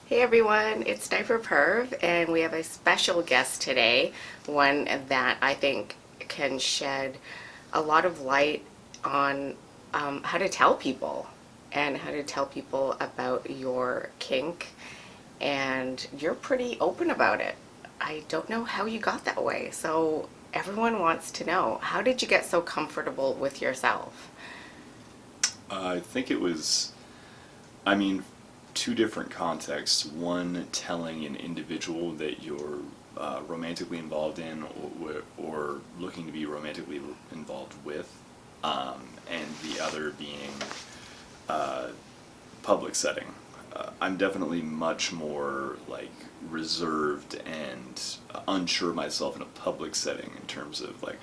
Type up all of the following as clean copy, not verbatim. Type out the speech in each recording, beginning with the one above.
Hey everyone, it's Diaperperv, and we have a special guest today, one that I think can shed a lot of light on how to tell people and how to tell people about your kink. And you're pretty open about it. I don't know how you got that way, so everyone wants to know, how did you get so comfortable with yourself? I think it was, I mean, two different contexts. One, telling an individual that you're romantically involved in or looking to be romantically involved with, and the other being public setting. I'm definitely much more like reserved and unsure of myself in a public setting in terms of like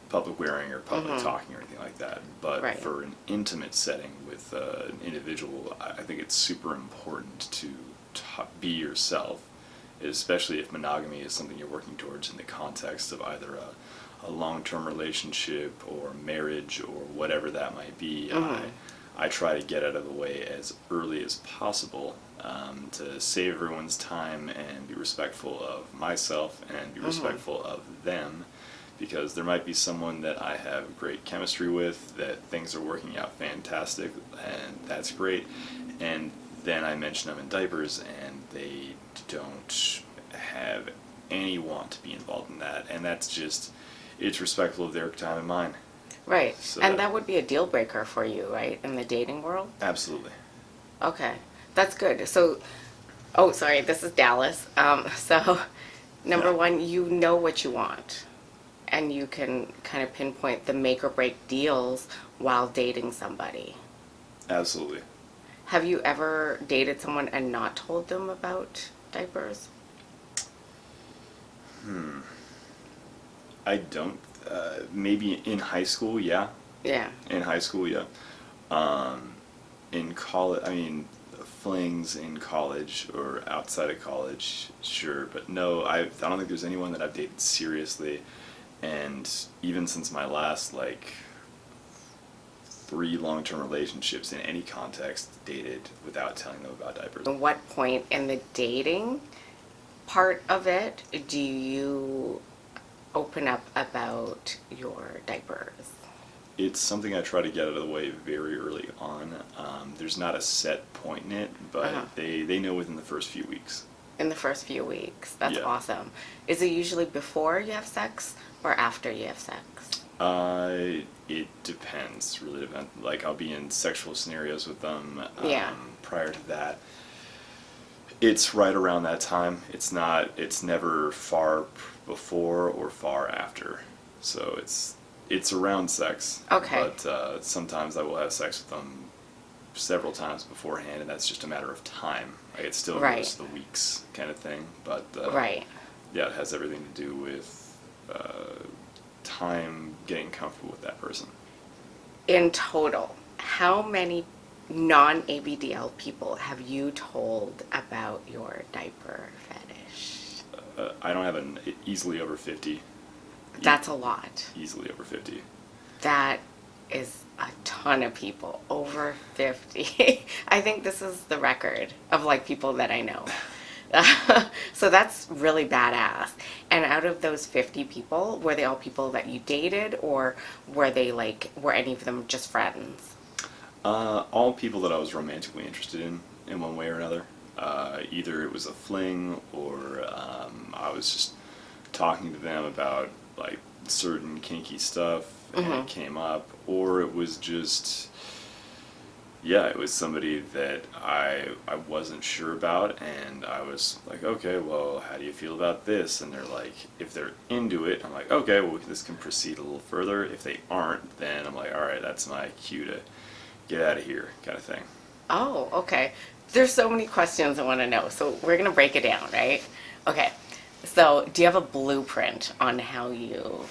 public wearing or public talking or anything like that. But Right. for an intimate setting with an individual, I think it's super important to be yourself, especially if monogamy is something you're working towards in the context of either a long-term relationship or marriage or whatever that might be. I try to get out of the way as early as possible to save everyone's time and be respectful of myself and be respectful of them, because there might be someone that I have great chemistry with, that things are working out fantastic, and that's great. And then I mention I'm in diapers, and they don't have any want to be involved in that. And that's just, it's respectful of their time and mine. Right. So And that, that would be a deal breaker for you, right, in the dating world? absolutely. Okay, that's good. So, oh, sorry, this is Dallas. So, number Yeah, one, you know what you want, and you can kind of pinpoint the make or break deals while dating somebody. absolutely. Have you ever dated someone and not told them about diapers? I don't, maybe in high school, yeah. Yeah. In high school, yeah. Um, in college, I mean, flings in college or outside of college, sure, but no, I don't think there's anyone that I've dated seriously, and even since my last like three long-term relationships in any context, dated without telling them about diapers. At what point in the dating part of it do you open up about your diapers? It's something I try to get out of the way very early on. There's not a set point in it, but Uh-huh. they know within the first few weeks. In the first few weeks. That's Yeah. awesome. Is it usually before you have sex or after you have sex? It depends. Really depends. Like I'll be in sexual scenarios with them. Yeah. Prior to that, it's right around that time. It's not. It's never far before or far after. So it's around sex. Okay. But sometimes I will have sex with them several times beforehand, and that's just a matter of time. Like it still Right. goes the weeks kind of thing. But Right. yeah, it has everything to do with time getting comfortable with that person. In total, how many non ABDL people have you told about your diaper fetish? I don't have an easily over 50. That's a lot. Easily over 50. That is a ton of people, over 50. I think this is the record of like people that I know. So that's really badass. And out of those 50 people, were they all people that you dated, or were any of them just friends? All people that I was romantically interested in one way or another. Either it was a fling or I was just talking to them about like certain kinky stuff and it came up, or it was just, yeah, it was somebody that I wasn't sure about, and I was like, okay, well, how do you feel about this? And they're like, if they're into it, I'm like, okay, well, this can proceed a little further. If they aren't, then I'm like, all right, that's my cue to get out of here, kind of thing. Oh, okay. There's so many questions I want to know. So we're going to break it down, right? Okay. So, do you have a blueprint on how you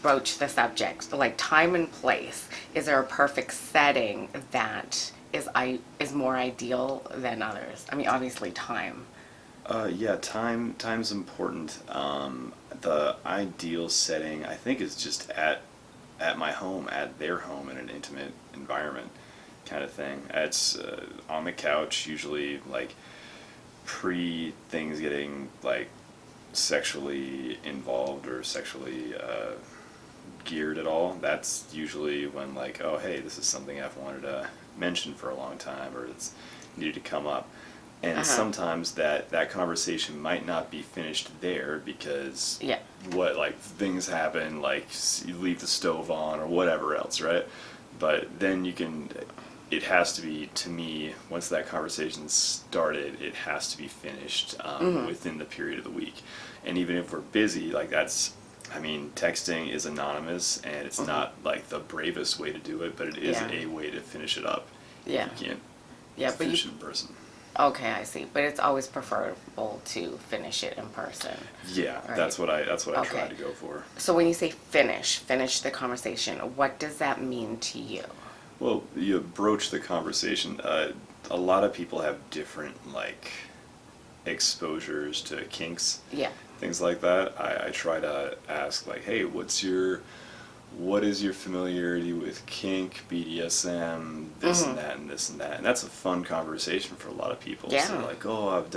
broach the subject? Like time and place. Is there a perfect setting that is more ideal than others? I mean, obviously time. Yeah, time's important. The ideal setting, I think, is just at my home, at their home, in an intimate environment, kind of thing. It's on the couch, usually like pre things getting like sexually involved or sexually geared at all, that's usually when like, oh hey, this is something I've wanted to mention for a long time, or it's needed to come up. And sometimes that conversation might not be finished there because Yeah. what like things happen, like you leave the stove on or whatever else, right? But then you can, it has to be, to me, once that conversation started, it has to be finished within the period of the week. And even if we're busy, like that's, I mean, texting is anonymous and it's not like the bravest way to do it, but it is a way to finish it up. Yeah. You can't But finish it in person. Okay, I see. But it's always preferable to finish it in person. Yeah, Right. that's what I Okay. try to go for. So when you say finish the conversation, what does that mean to you? Well, you broach the conversation. A lot of people have different like exposures to kinks, Yeah. things like that. I try to ask like, hey, what is your familiarity with kink, BDSM, this and that, and this and that, and that's a fun conversation for a lot of people. Yeah. So like, oh, I've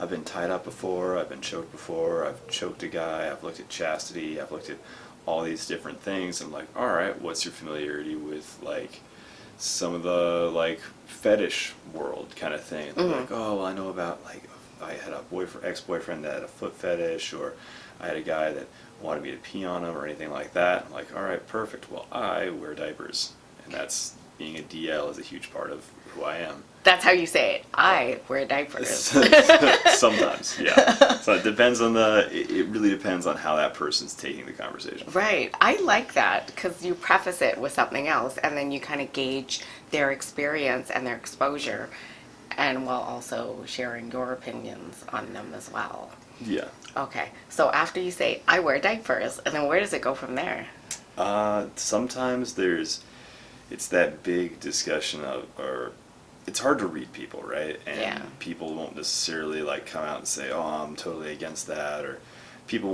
been tied up before, I've been choked before, I've choked a guy, I've looked at chastity, I've looked at all these different things. I'm like, all right, what's your familiarity with like some of the like fetish world kind of thing? And they're like, oh, well, I know about like I had a ex-boyfriend that had a foot fetish, or I had a guy that wanted me to pee on him or anything like that. I'm like, all right, perfect. Well, I wear diapers, and that's being a DL is a huge part of who I am. That's how you say it. I wear diapers. Sometimes, yeah. So it depends on it really depends on how that person's taking the conversation. Right. I like that because you preface it with something else and then you kind of gauge their experience and their exposure, and while also sharing your opinions on them as well. Yeah. Okay. So after you say, I wear diapers, and then where does it go from there? Sometimes it's that big discussion or it's hard to read people, right? And people won't necessarily like come out and say, oh, I'm totally against that, or people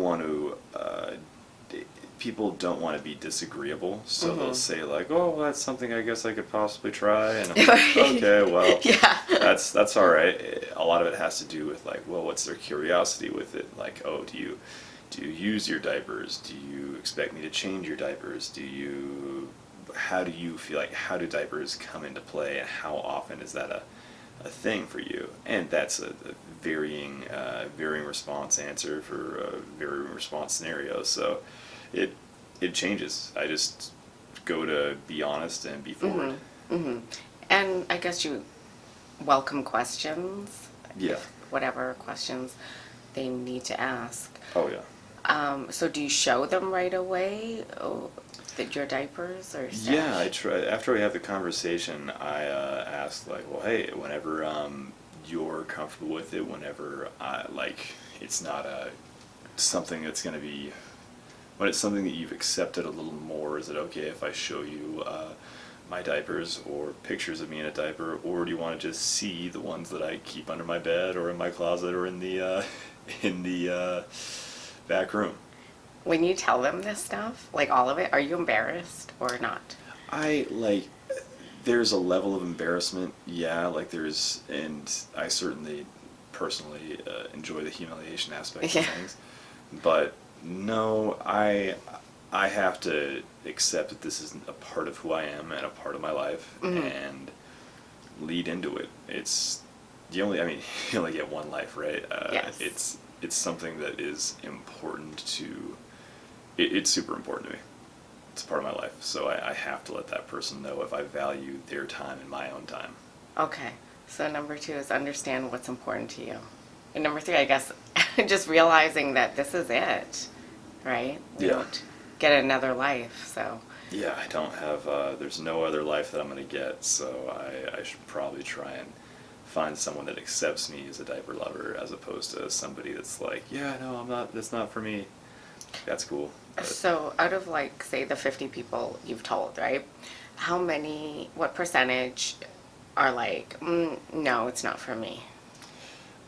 don't want to be disagreeable, so they'll say like, oh, well, that's something I guess I could possibly try, and I'm like, okay, well, that's all right. A lot of it has to do with like, well, what's their curiosity with it? Like, oh, do you use your diapers? Do you expect me to change your diapers? How do you feel like, how do diapers come into play, and how often is that a thing for you? And that's a varying response answer for varying response scenarios. So it changes. I just go to be honest and be forward. And I guess you welcome questions. Yeah. Whatever questions they need to ask. Oh yeah. So do you show them right away that your diapers or stash? Yeah, I try. After we have the conversation, I ask like, well, hey, whenever you're comfortable with it, whenever it's not something that's going to be, when it's something that you've accepted a little more, is it okay if I show you my diapers or pictures of me in a diaper, or do you want to just see the ones that I keep under my bed or in my closet or in the back room? When you tell them this stuff, like all of it, are you embarrassed or not? There's a level of embarrassment, yeah, and I certainly personally enjoy the humiliation aspect of things, but no, I have to accept that this is a part of who I am and a part of my life, and lead into it. It's you only get one life, right? Yes. It's something that is important to. It's super important to me. It's part of my life, so I have to let that person know if I value their time and my own time. Okay, so number 2 is understand what's important to you. And number 3, I guess, just realizing that this is it, right? We don't get another life, so. Yeah, I don't have, there's no other life that I'm going to get, so I should probably try and find someone that accepts me as a diaper lover, as opposed to somebody that's like, yeah, no, I'm not, that's not for me. That's cool. But So out of say the 50 people you've told, right? What percentage are like, no, it's not for me?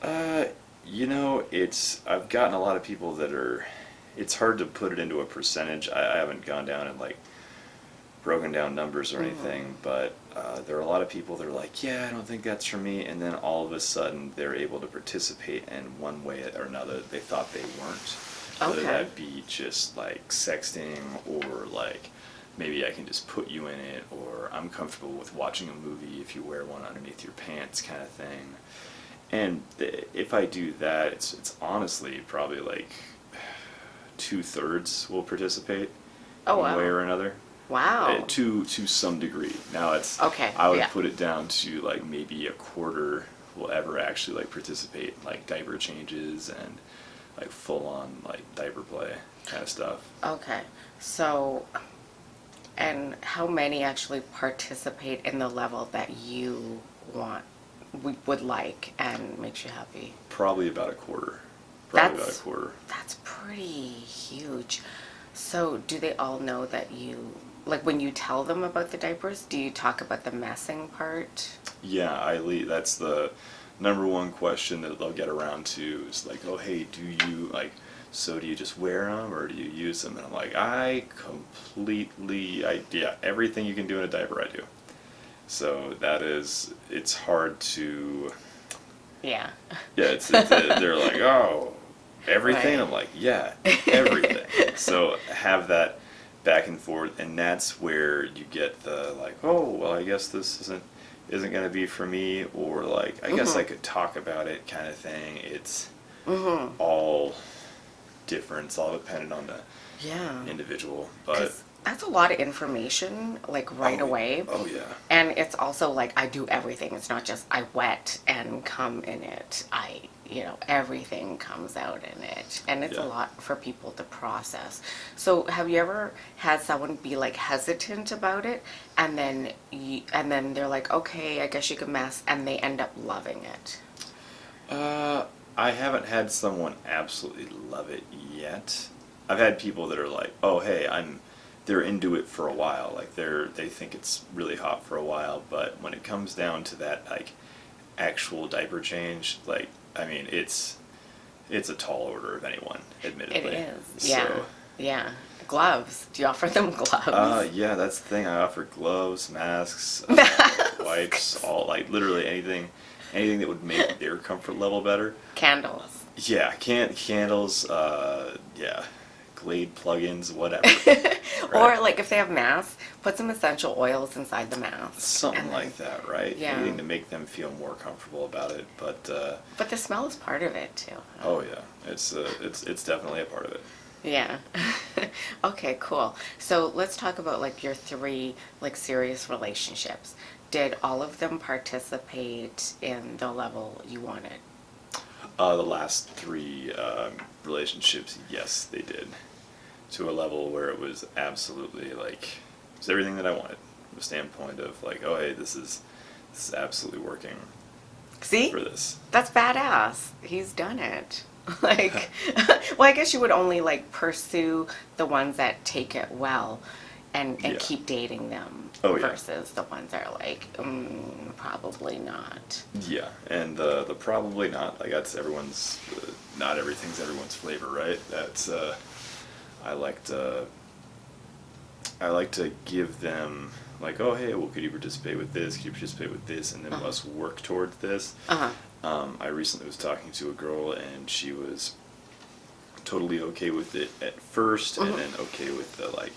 I've gotten a lot of people that are, it's hard to put it into a percentage. I haven't gone down and broken down numbers or anything, but there are a lot of people that are like, yeah, I don't think that's for me, and then all of a sudden they're able to participate in one way or another that they thought they weren't. Whether Okay. that be just like sexting, or like maybe I can just put you in it, or I'm comfortable with watching a movie if you wear one underneath your pants kind of thing. And if I do that, it's honestly probably like 2/3 will participate Oh, one way wow. or another. Wow. To some degree. Now it's Okay, I would yeah. put it down to like maybe a quarter will ever actually like participate in like diaper changes and like full on like diaper play kind of stuff. Okay. So, and how many actually participate in the level that you want, would like, and makes you happy? Probably about a quarter. Probably about a That's quarter. that's pretty huge. So, do they all know that you, like when you tell them about the diapers, do you talk about the messing part? Yeah, that's the number one question that they'll get around to is like, oh hey, do you like, so do you just wear them or do you use them? And I'm like, yeah, everything you can do in a diaper I do. So it's hard to, Yeah. yeah, they're like, oh, everything? Right. I'm like, yeah, everything. So have that back and forth, and that's where you get the like, oh, well, I guess this isn't going to be for me, or like, I guess I could talk about it kind of thing. It's all different. It's all dependent on the Yeah. individual, but 'Cause that's a lot of information, like right away. oh yeah. And it's also like I do everything. It's not just I wet and come in it. Everything comes out in it. And it's a Yeah. lot for people to process. So have you ever had someone be like hesitant about it and then they're like, okay, I guess you can mess, and they end up loving it? I haven't had someone absolutely love it yet. I've had people that are like, oh hey, they're into it for a while, like they think it's really hot for a while, but when it comes down to that like actual diaper change, like I mean it's a tall order of anyone, It admittedly. is. Yeah. So, Yeah. Gloves. Do you offer them gloves? yeah, that's the thing. I offer gloves, masks, wipes, all like literally anything that would make their comfort level better. Candles. Yeah, candles, yeah, Glade plugins, whatever. Or Right. like if they have masks, put some essential oils inside the mask. Something and like that, right? Yeah. Anything to make them feel more comfortable about it. But the smell is part of it too. Oh yeah, it's definitely a part of it. Yeah. Okay, cool. So let's talk about like your three like serious relationships. Did all of them participate in the level you wanted? The last three relationships, yes, they did, to a level where it was absolutely like it was everything that I wanted. From a standpoint of like, oh hey, this is absolutely working See? for this. That's badass. He's done it. Like, well, I guess you would only like pursue the ones that take it well and Yeah. keep dating them Oh, yeah. versus the ones that are like, probably not. Yeah, and the probably not, like that's everyone's, not everything's everyone's flavor, right? That's I like to give them like, oh hey, well could you participate with this? Could you participate with this? And then let's work towards this. Uh-huh. I recently was talking to a girl and she was totally okay with it at first, and then okay with the like,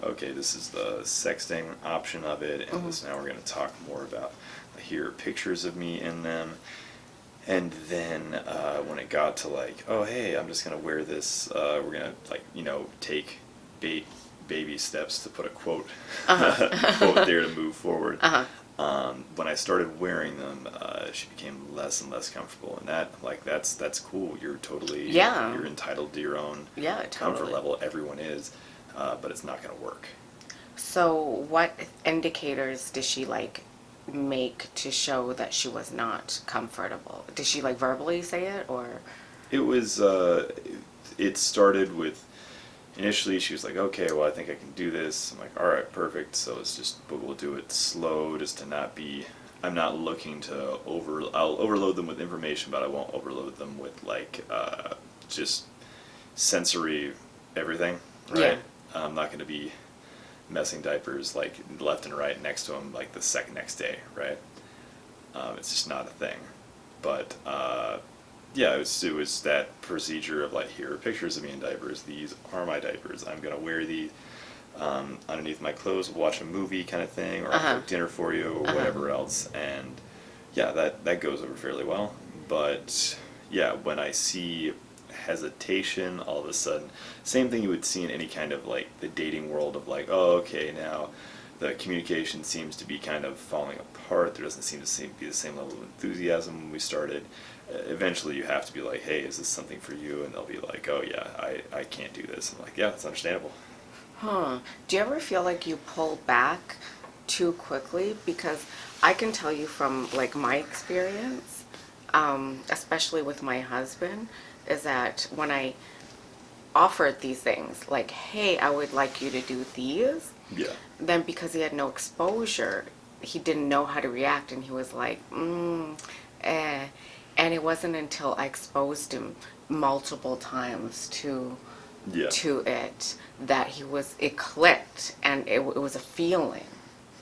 okay, this is the sexting option of it, and this now we're going to talk more about, here are pictures of me in them. And then when it got to like, oh hey, I'm just going to wear this, we're going to like, take baby steps, to put a quote quote there, to move forward. When I started wearing them, she became less and less comfortable, and that's cool. You're totally, Yeah. you're entitled to your own Yeah, comfort totally. level. Everyone is, but it's not going to work. So what indicators did she like make to show that she was not comfortable? Did she like verbally say it, or? It was it started with, initially she was like, okay, well I think I can do this. I'm like, all right, perfect. So but we'll do it slow, just to not be, I'm not looking to I'll overload them with information, but I won't overload them with like just sensory everything, right? Yeah. I'm not going to be messing diapers like left and right next to him like the second next day, right? It's just not a thing. But yeah, it was that procedure of like, here are pictures of me in diapers. These are my diapers. I'm gonna wear these underneath my clothes, watch a movie kind of thing, or I'll cook dinner for you, or whatever else. And yeah, that goes over fairly well. But yeah, when I see hesitation all of a sudden, same thing you would see in any kind of like the dating world of like, oh, okay, now the communication seems to be kind of falling apart. There doesn't seem to be the same level of enthusiasm when we started. Eventually you have to be like, hey, is this something for you? And they'll be like, oh yeah, I can't do this. I'm like, yeah, it's understandable. Huh. Do you ever feel like you pull back too quickly? Because I can tell you from like my experience, especially with my husband, is that when I offered these things, like, hey, I would like you to do these, Yeah. then because he had no exposure, he didn't know how to react, and he was like, eh. And it wasn't until I exposed him multiple times Yeah. to it that it clicked, and it was a feeling.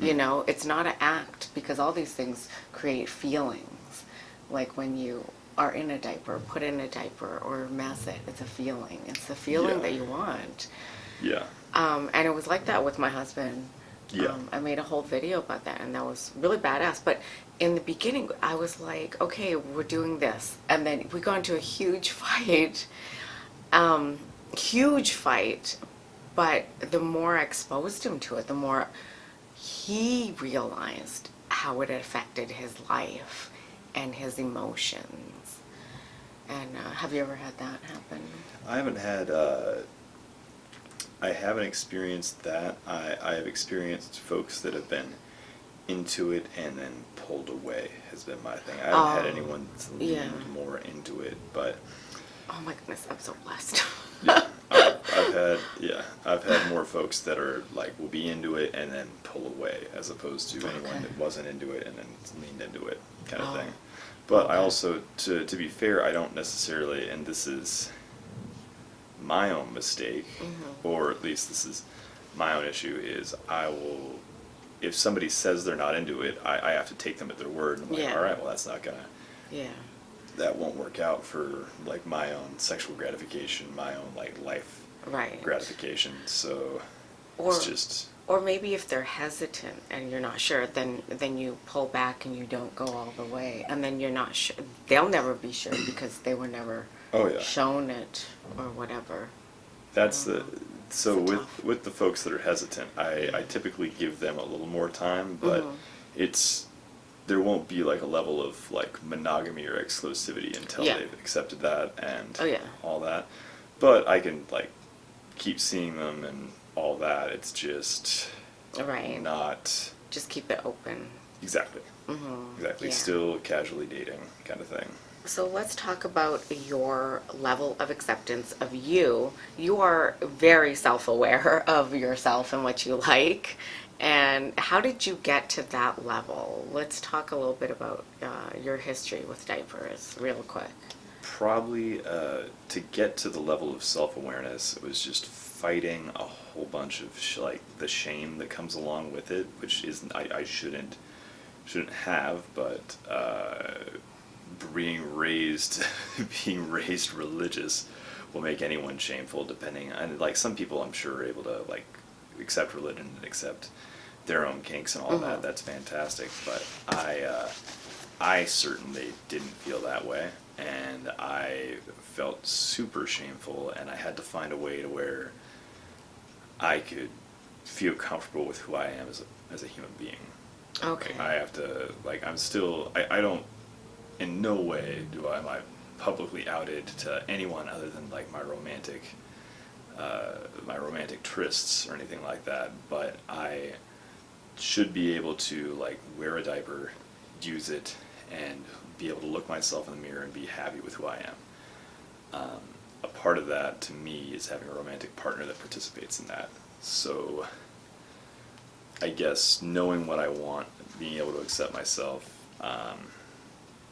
You know, it's not an act, because all these things create feelings. Like when you are in a diaper, put in a diaper, or mess it, it's a feeling. It's the feeling Yeah. that you want. Yeah. And it was like that with my husband. Yeah. I made a whole video about that, and that was really badass. But in the beginning, I was like, okay, we're doing this. And then we got into a huge fight. Huge fight. But the more I exposed him to it, the more he realized how it affected his life and his emotions. And have you ever had that happen? I haven't experienced that. I have experienced folks that have been into it and then pulled away has been my thing. I haven't had anyone leaned more into it, but oh my goodness, I'm so blessed. yeah, I've had more folks that are like, will be into it and then pull away, as opposed to anyone that wasn't into it and then leaned into it kind of thing. But I also, to be fair, I don't necessarily, and this is my own mistake, or at least this is my own issue, is I will, if somebody says they're not into it, I have to take them at their word. And I'm like, all right, well, that's not gonna, that won't work out for like my own sexual gratification, my own like life gratification. So it's just. Or maybe if they're hesitant and you're not sure, then you pull back and you don't go all the way, and then you're not sure. They'll never be sure because they were never shown it or whatever. That's so with the folks that are hesitant, I typically give them a little more time, but there won't be like a level of like monogamy or exclusivity until they've accepted that and all that. But I can like keep seeing them and all that. It's just not. Just keep it open. Exactly. Exactly. Still casually dating kind of thing. So let's talk about your level of acceptance of you. You are very self-aware of yourself and what you like. And how did you get to that level? Let's talk a little bit about your history with diapers real quick. Probably to get to the level of self-awareness, it was just fighting a whole bunch of like the shame that comes along with it, which is I shouldn't have, but being raised religious will make anyone shameful, depending on, like, some people I'm sure are able to like accept religion and accept their own kinks and all that. That's fantastic, but I certainly didn't feel that way, and I felt super shameful, and I had to find a way to where I could feel comfortable with who I am as a human being. Okay. Like, I have to, like, I'm still, I don't, in no way am I publicly outed to anyone other than like my romantic trysts or anything like that, but I should be able to like wear a diaper, use it, and be able to look myself in the mirror and be happy with who I am. A part of that to me is having a romantic partner that participates in that. So I guess knowing what I want, being able to accept myself,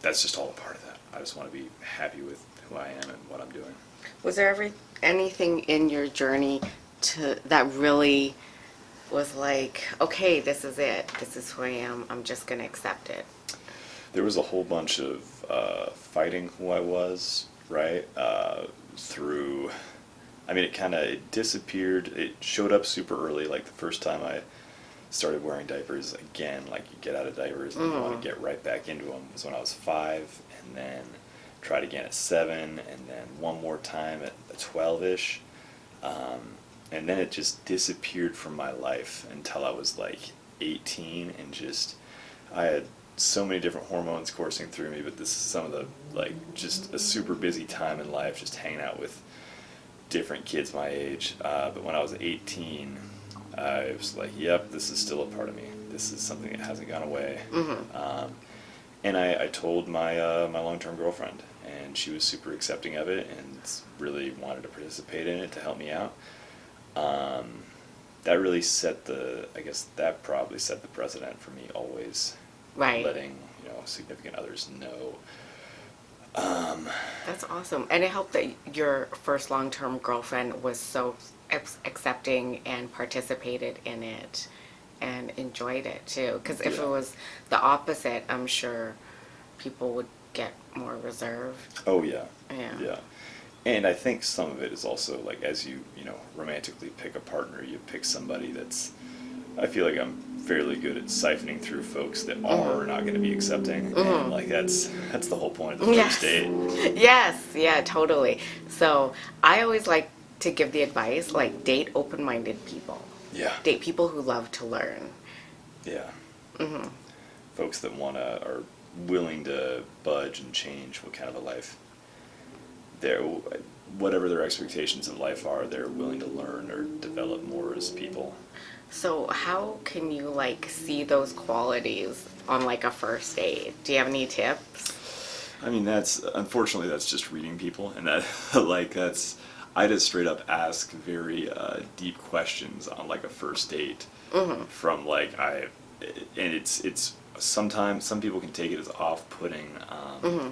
that's just all a part of that. I just want to be happy with who I am and what I'm doing. Was there anything in your journey that really was like, okay, this is it. This is who I am. I'm just going to accept it. There was a whole bunch of fighting who I was, right? Through, I mean, it disappeared. It showed up super early, like the first time I started wearing diapers again, like you get out of diapers and you want to get right back into them, was when I was 5, and then tried again at 7, and then one more time at 12-ish. And then it just disappeared from my life until I was like 18, and just, I had so many different hormones coursing through me, but this is some of the, like, just a super busy time in life, just hanging out with different kids my age. But when I was 18, I was like, yep, this is still a part of me. This is something that hasn't gone away. And I told my my long-term girlfriend, and she was super accepting of it and really wanted to participate in it to help me out. That really set I guess that probably set the precedent for me always letting, significant others know. That's awesome. And it helped that your first long-term girlfriend was so accepting and participated in it and enjoyed it too. Because if it was the opposite, I'm sure people would get more reserved. Oh, yeah. Yeah. Yeah. And I think some of it is also, like, as you romantically pick a partner, you pick somebody that's, I feel like I'm fairly good at siphoning through folks that are not going to be accepting. And, like, that's the whole point of the first date. Yes, yeah, totally. So I always like to give the advice, like, date open-minded people. Yeah. Date people who love to learn. Yeah. Folks that are willing to budge and change what kind of a life whatever their expectations of life are, they're willing to learn or develop more as people. So how can you, like, see those qualities on, like, a first date? Do you have any tips? I mean, unfortunately that's just reading people, and that I just straight up ask very deep questions on, like, a first date. From, like, and it's sometimes some people can take it as off-putting.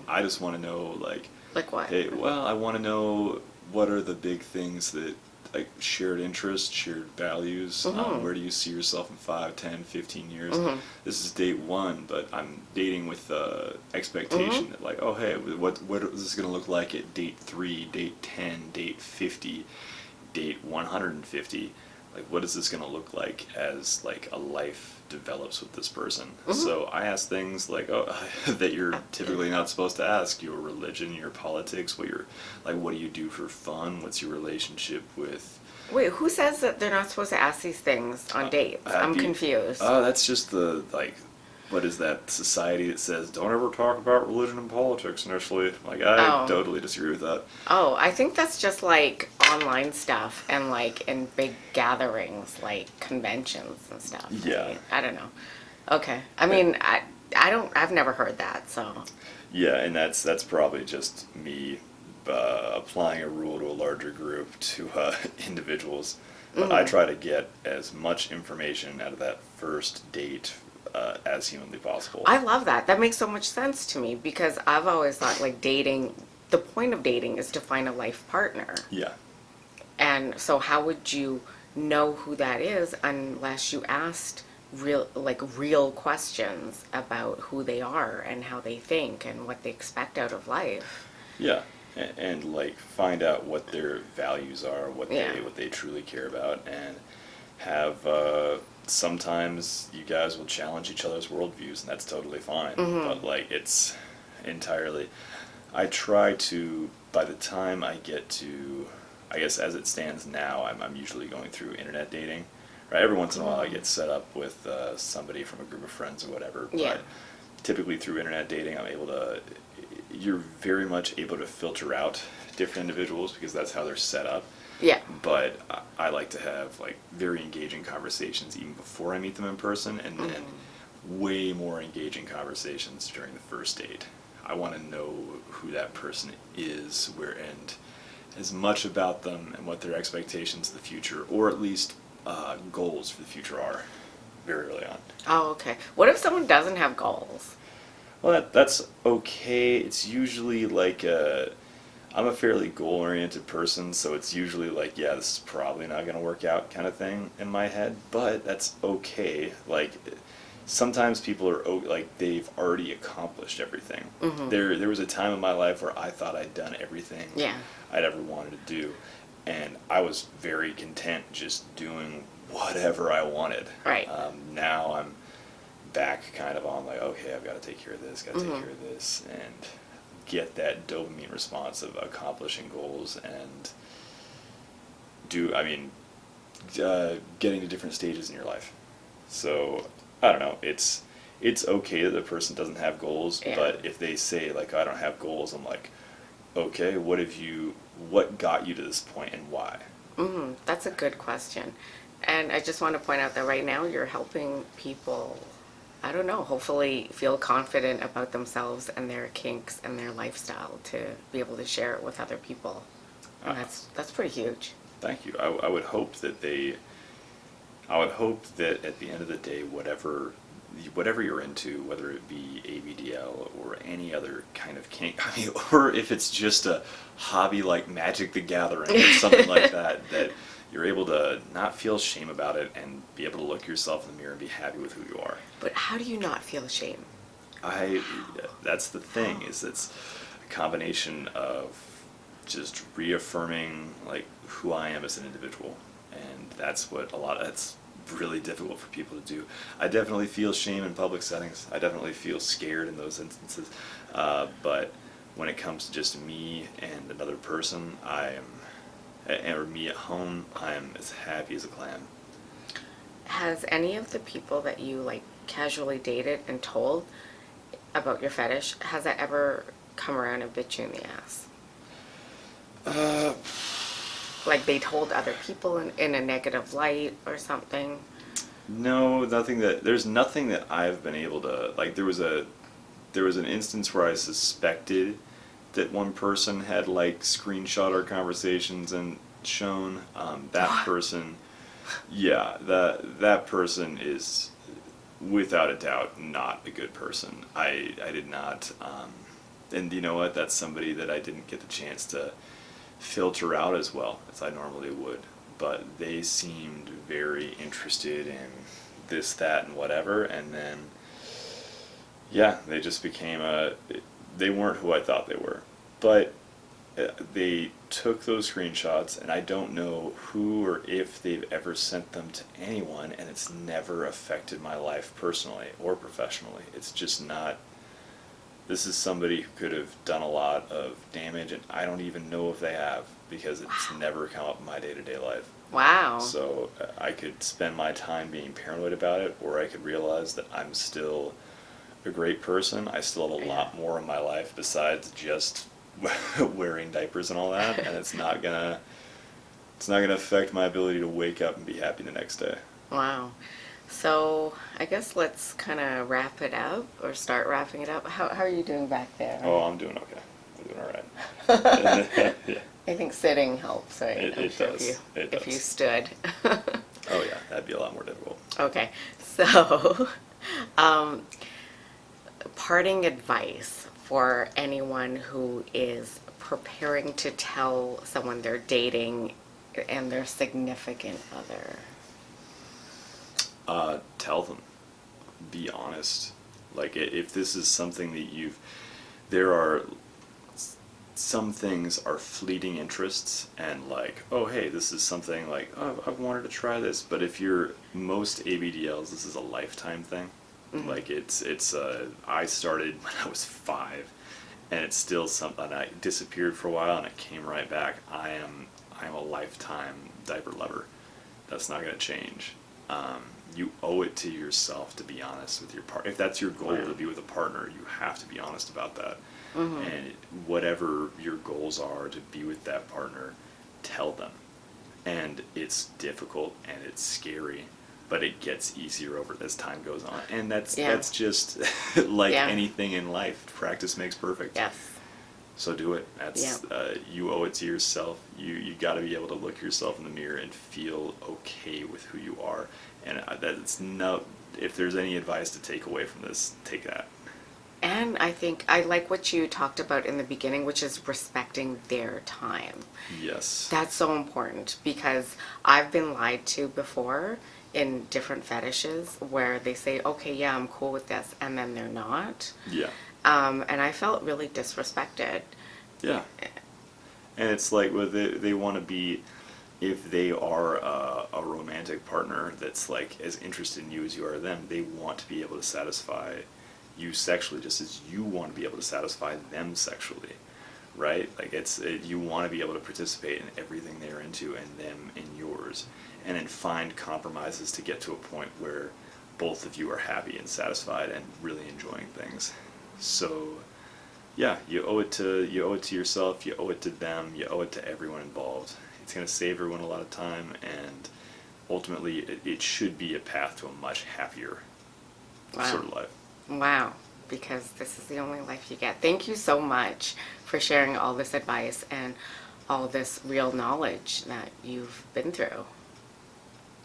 I just want to know, like what? Hey, well, I want to know what are the big things that, like, shared interests, shared values. Where do you see yourself in 5, 10, 15 years? This is date 1, but I'm dating with the expectation that, like, oh, hey, what is this going to look like at date 3, date 10, date 50, date 150? Like, what is this going to look like as, like, a life develops with this person? So I ask things like, that you're typically not supposed to ask: your religion, your politics, what do you do for fun? What's your relationship with? Wait, who says that they're not supposed to ask these things on dates? I'm confused. That's just what is that society that says don't ever talk about religion and politics initially? Like, I totally disagree with that. Oh, I think that's just, like, online stuff and, like, in big gatherings, like conventions and stuff. Yeah. I don't know. Okay. I mean, I've never heard that, so. Yeah, and that's probably just me applying a rule to a larger group to individuals. But I try to get as much information out of that first date as humanly possible. I love that. That makes so much sense to me because I've always thought, like, dating, the point of dating is to find a life partner. Yeah. And so how would you know who that is unless you asked real questions about who they are and how they think and what they expect out of life? Yeah. And like, find out what their values are, what they truly care about, and have sometimes you guys will challenge each other's worldviews, and that's totally fine. But, like, it's entirely, I try to, by the time I get to, I guess as it stands now, I'm usually going through internet dating. Right? Every once in a while I get set up with somebody from a group of friends or whatever. Yeah. But typically through internet dating, you're very much able to filter out different individuals because that's how they're set up. Yeah. But I like to have, like, very engaging conversations even before I meet them in person, and then way more engaging conversations during the first date. I want to know who that person is, and as much about them and what their expectations of the future, or at least goals for the future, are very early on. Oh, okay. What if someone doesn't have goals? Well, that's okay. It's usually like I'm a fairly goal-oriented person, so it's usually like, yeah, this is probably not going to work out kind of thing in my head, but that's okay. Like, sometimes people are like they've already accomplished everything. There was a time in my life where I thought I'd done everything Yeah. I'd ever wanted to do, and I was very content just doing whatever I wanted. Right. Now I'm back kind of on like, okay, I've got to take care of this, got to take care of this, and get that dopamine response of accomplishing goals and getting to different stages in your life. So I don't know. It's okay that the person doesn't have goals, Yeah. but if they say like, I don't have goals, I'm like, okay, what got you to this point and why? That's a good question. And I just want to point out that right now you're helping people, I don't know, hopefully feel confident about themselves and their kinks and their lifestyle to be able to share it with other people. And that's pretty huge. Thank you. I would hope that I would hope that at the end of the day, whatever you're into, whether it be ABDL or any other kind of kink, I mean, or if it's just a hobby like Magic the Gathering or something like that, that you're able to not feel shame about it and be able to look yourself in the mirror and be happy with who you are. But how do you not feel shame? That's the thing, is it's a combination of just reaffirming like who I am as an individual, and that's really difficult for people to do. I definitely feel shame in public settings. I definitely feel scared in those instances, but when it comes to just me and another person, or me at home, I am as happy as a clam. Has any of the people that you like casually dated and told about your fetish, has that ever come around and bit you in the ass? Like they told other people in a negative light or something? No, there's nothing that I've been able to, like, there was an instance where I suspected that one person had like screenshot our conversations and shown, that person, yeah, that person is without a doubt not a good person. I did not, and you know what, that's somebody that I didn't get the chance to filter out as well as I normally would, but they seemed very interested in this, that, and whatever, and then yeah, they just became they weren't who I thought they were, but they took those screenshots, and I don't know who or if they've ever sent them to anyone, and it's never affected my life personally or professionally. It's just not. This is somebody who could have done a lot of damage, and I don't even know if they have, because it's never come up in my day-to-day life. Wow. So I could spend my time being paranoid about it, or I could realize that I'm still a great person. I still have a lot more in my life besides just wearing diapers and all that, and it's not gonna affect my ability to wake up and be happy the next day. Wow. So I guess let's kind of wrap it up, or start wrapping it up. How are you doing back there? Oh, I'm doing okay. I'm doing all right. Yeah. I think sitting helps, right? It does. If you stood. Oh yeah, that'd be a lot more difficult. Okay, so parting advice for anyone who is preparing to tell someone they're dating and their significant other. Tell them. Be honest. Like, if this is something that there are some things are fleeting interests, and like, oh hey, this is something like, oh, I've wanted to try this. But if you're most ABDLs, this is a lifetime thing. Like I started when I was 5, and it's still something. I disappeared for a while, and it came right back. I am a lifetime diaper lover. That's not going to change. You owe it to yourself to be honest with your partner. If that's your goal, to be with a partner, you have to be honest about that. And whatever your goals are to be with that partner, tell them. And it's difficult and it's scary, but it gets easier as time goes on. And that's just like anything in life. Practice makes perfect. Yes. So do it. You owe it to yourself. You got to be able to look yourself in the mirror and feel okay with who you are. And if there's any advice to take away from this, take that. And I think I like what you talked about in the beginning, which is respecting their time. Yes. That's so important because I've been lied to before in different fetishes where they say, okay, yeah, I'm cool with this, and then they're not. Yeah. And I felt really disrespected. Yeah. And it's like, well, they want to be, if they are a romantic partner that's like as interested in you as you are them, they want to be able to satisfy you sexually just as you want to be able to satisfy them sexually, right? Like you want to be able to participate in everything they're into and them in yours, and then find compromises to get to a point where both of you are happy and satisfied and really enjoying things. So yeah, you owe it to yourself, you owe it to them, you owe it to everyone involved. It's going to save everyone a lot of time, and ultimately it should be a path to a much happier sort of life. Wow, because this is the only life you get. Thank you so much for sharing all this advice and all this real knowledge that you've been through.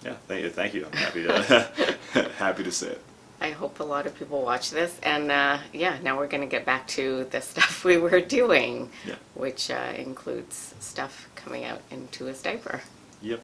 Yeah, thank you. I'm happy to happy to say it. I hope a lot of people watch this, and yeah, now we're going to get back to the stuff we were doing, Yeah. which includes stuff coming out into his diaper.